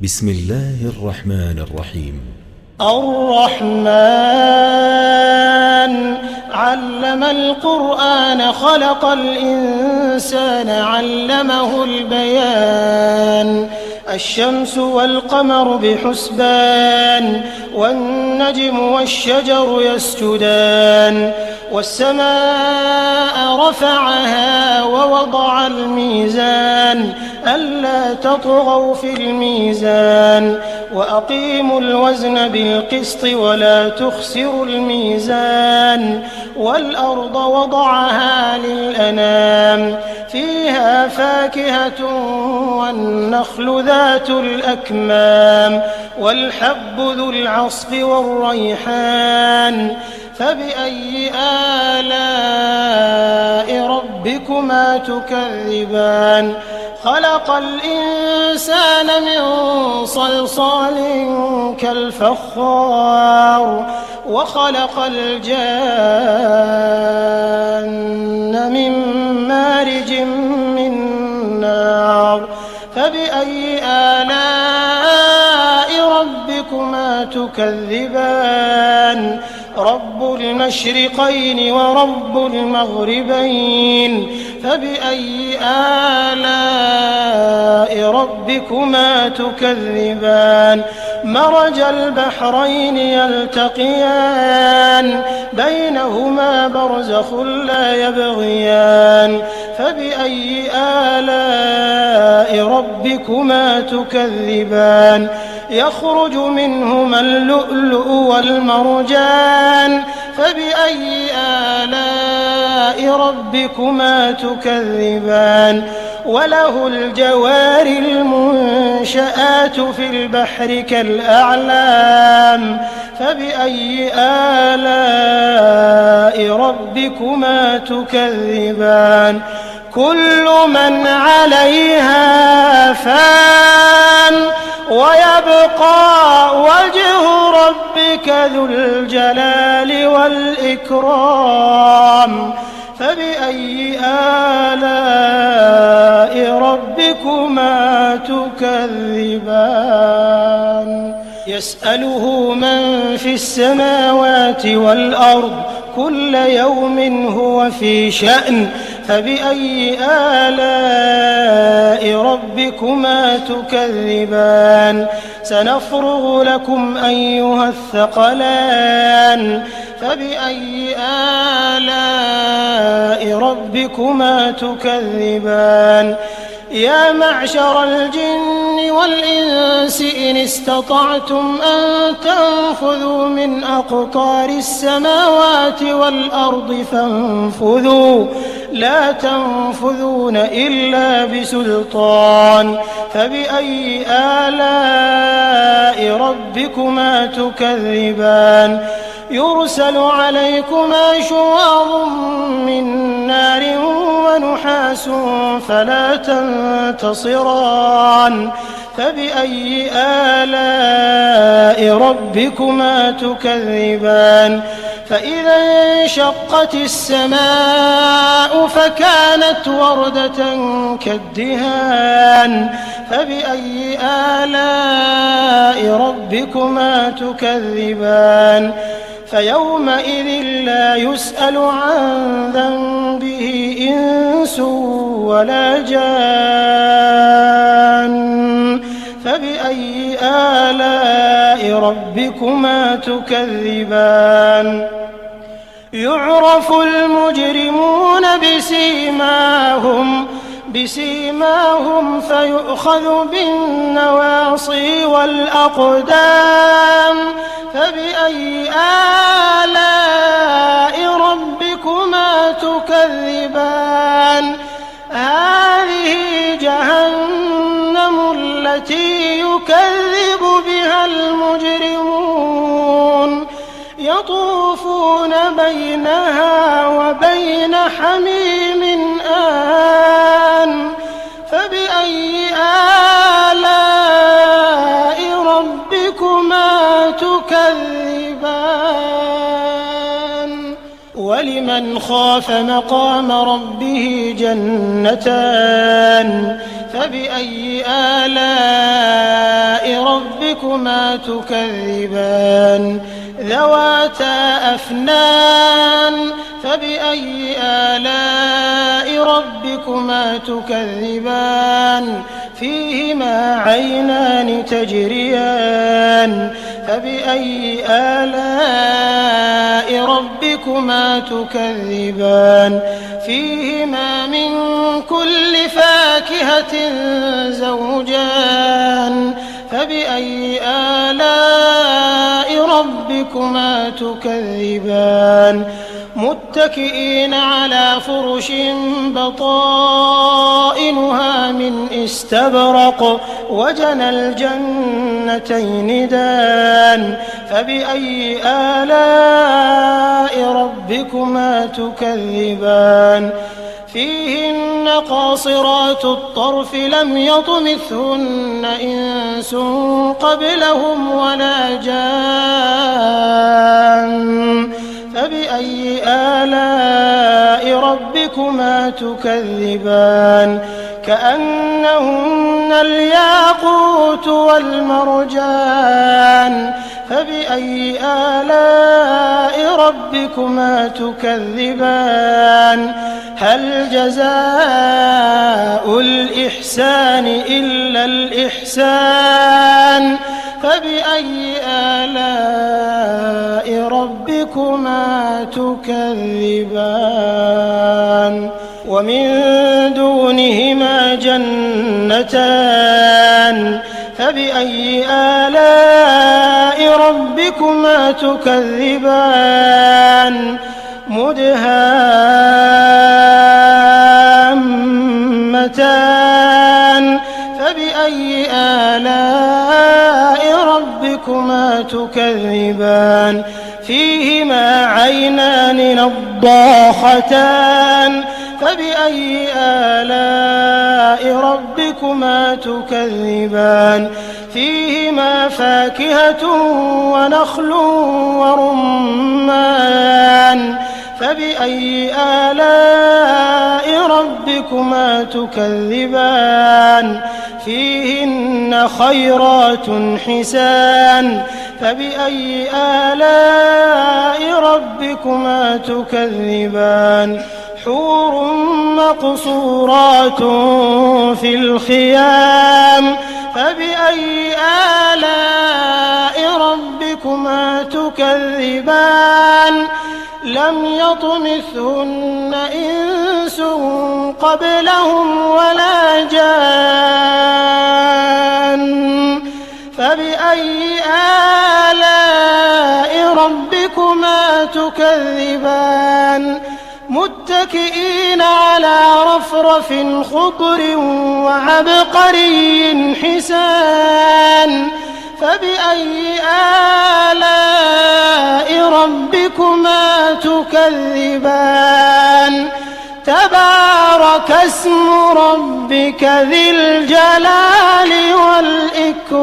بسم الله الرحمن الرحيم. الرحمن علم القرآن خلق الإنسان علمه البيان الشمس والقمر بحسبان والنجم والشجر يسجدان والسماء رفعها ووضع الميزان ألا تطغوا في الميزان وأقيموا الوزن بالقسط ولا تخسروا الميزان والأرض وضعها للأنام فيها فاكهة والنخل ذات الأكمام والحب ذو العصف والريحان فبأي آلاء ربكما تكذبان خلق الإنسان من صلصال كالفخار وخلق الجان من مارج من نار فبأي آلاء ربكما تكذبان رب المشرقين ورب المغربين فبأي آلاء ربكما تكذبان مرج البحرين يلتقيان بينهما برزخ لا يبغيان فبأي آلاء ربكما تكذبان يخرج منهما اللؤلؤ والمرجان فبأي آلاء ربكما تكذبان وله الجوار المنشآت في البحر كالأعلام فبأي آلاء ربكما تكذبان كل من عليها فان ويبقى وجه ربك ذو الجلال والإكرام فبأي آلاء ربكما تكذبان يسأله من في السماوات والأرض كل يوم هو في شأن فبأي آلاء ربكما تكذبان سنفرغ لكم أيها الثقلان فبأي آلاء ربكما تكذبان يا معشر الجن والإنس إن استطعتم أن تنفذوا من أقطار السماوات والأرض فانفذوا لا تنفذون إلا بسلطان فبأي آلاء ربكما تكذبان يرسل عليكما شواظ من نار ونحاس فلا تنتصران فبأي آلاء ربكما تكذبان فإذا انشقت السماء فكانت وردة كالدهان فبأي آلاء ربكما تكذبان فيومئذ لا يسأل عن ذنبه إنس ولا جان فبأي آلاء ربكما تكذبان يعرف المجرمون بسيماهم فيؤخذ بالنواصي والأقدام فبأي آلاء ربكما تكذبان هذه جهنم التي يكذب بها المجرمون يطوفون بينها وبين حميم آن فبأي آلاء ربكما تكذبان ولمن خاف مقام ربه جنتان فبأي آلاء ربكما تكذبان ذواتا أفنان فبأي آلاء ربكما تكذبان فيهما عينان تجريان فبأي آلاء ربكما تكذبان فيهما من كل فاكهة زوجان فبأي آلاء ربكما تكذبان متكئين على فرش بطائنها من استبرق وجنى الجنتين دان فبأي آلاء ربكما تكذبان فيهن قاصرات الطرف لم يطمثهن إنس قبلهم ولا جان فبأي آلاء ربكما تكذبان كأنهن الياقوت والمرجان فبأي آلاء ربكما تكذبان هل جزاء الإحسان إلا الإحسان فبأي آلاء ربكما تكذبان ومن دونهما جنتان فبأي آلاء ربكما تكذبان مدهامتان فبأي آلاء ربكما تكذبان فيهما عينان نضاختان فبأي آلاء ربكما تكذبان فيهما فاكهة ونخل ورمان فبأي آلاء ربكما تكذبان فيهن خيرات حسان فبأي آلاء ربكما تكذبان حور مقصورات في الخيام فبأي آلاء ربكما تكذبان لم يطمثهن إنس قبلهم ولا جان فبأي آلاء ربكما تكذبان متكئين على رفرف خضر وعبقري حسان فبأي آلاء ربكما تكذبان تبارك اسم ربك ذي الجلال والإكرام